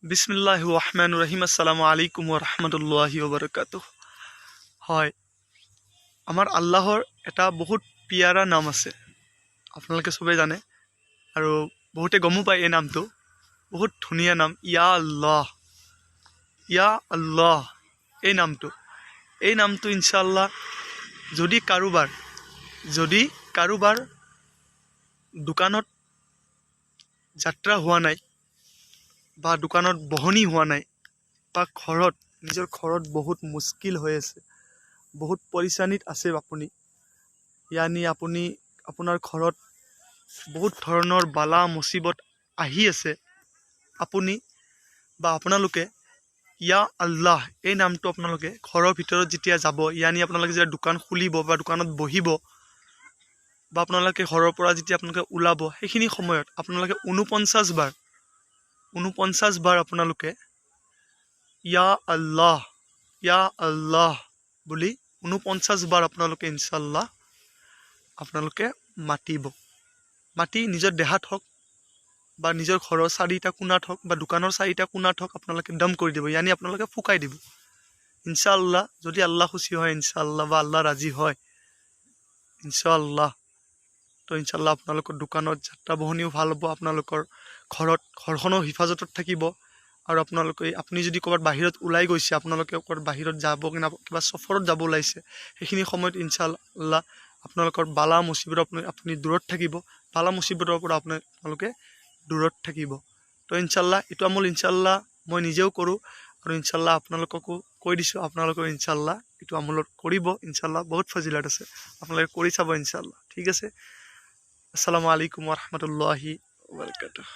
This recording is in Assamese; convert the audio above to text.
বিসমিল্লাহিৰ ৰহমানিৰ ৰহিম। আসসালামু আলাইকুম ওয়া ৰাহমাতুল্লাহি ওয়া বাৰাকাতুহু। হয়, আমাৰ আল্লাহৰ এটা বহুত পিয়াৰা নাম আছে, আপোনালোকে সবেই জানে আৰু বহুতে গমো পায়। এই নামটো বহুত ধুনীয়া নাম, ইয়া আল্লাহ। ইয়া আল্লাহ এই নামটো ইনশাআল্লাহ যদি কাৰোবাৰ দোকানত যাত্ৰা হোৱা নাই বা দোকানত বহনি হোৱা নাই বা নিজৰ ঘৰত বহুত মুস্কিল হৈ আছে, বহুত পৰিচানিত আছে আপুনি, আপুনি আপোনাৰ ঘৰত বহুত ধৰণৰ বালা মুচিবত আহি আছে, আপুনি বা আপোনালোকে ইয়া আল্লাহ এই নামটো আপোনালোকে ঘৰৰ ভিতৰত যেতিয়া যাব, আপোনালোকে যেতিয়া দোকান খুলিব বা দোকানত বহিব বা আপোনালোকে ঘৰৰ পৰা যেতিয়া আপোনালোকে ওলাব, সেইখিনি সময়ত আপোনালোকে 49 বাৰ আপোনালোকে ইয়া আল্লাহ বুলি 49 বাৰ আপোনালোকে ইনশাআল্লাহ আপোনালোকে মাতি নিজৰ দেহাত হওক বা নিজৰ ঘৰৰ 4টা কোণাত হওক বা দোকানৰ 4টা কোণাত হওক আপোনালোকে দম কৰি দিব, আপোনালোকে ফুকাই দিব ইনশাআল্লাহ। যদি আল্লাহ খুশি হয় ইনশাআল্লাহ বা আল্লাহ ৰাজি হয় ইনশাআল্লাহ, তো ইনশাআল্লাহ আপোনালোকৰ দোকানত যাত্ৰা বহনিও ভাল হ'ব, আপোনালোকৰ ঘৰখনো হিফাজতত থাকিব। আৰু আপুনি যদি ক'ৰবাত বাহিৰত ওলাই গৈছে, আপোনালোকে ক'ৰবাত বাহিৰত যাব কিবা সফৰত যাব ওলাইছে, সেইখিনি সময়ত ইনশাআল্লাহ আপোনালোকৰ বালা মুচিবতৰ আপুনি দূৰত থাকিব, বালা মুচিবতৰ পৰা আপোনালোকে দূৰত থাকিব। তো ইনশাআল্লাহ এইটো আমল ইনশাআল্লাহ মই নিজেও কৰোঁ আৰু ইনশাআল্লাহ আপোনালোককো কৈ দিছোঁ, আপোনালোকেও ইনশাআল্লাহ এইটো আমলত কৰিব। ইনশাআল্লাহ বহুত ফজিলত আছে, আপোনালোকে কৰি চাব ইনশাআল্লাহ। ঠিক আছে, আসসালামু আলাইকুম ওয়া ৰাহমাতুল্লাহি ওয়া বাৰাকাতুহু।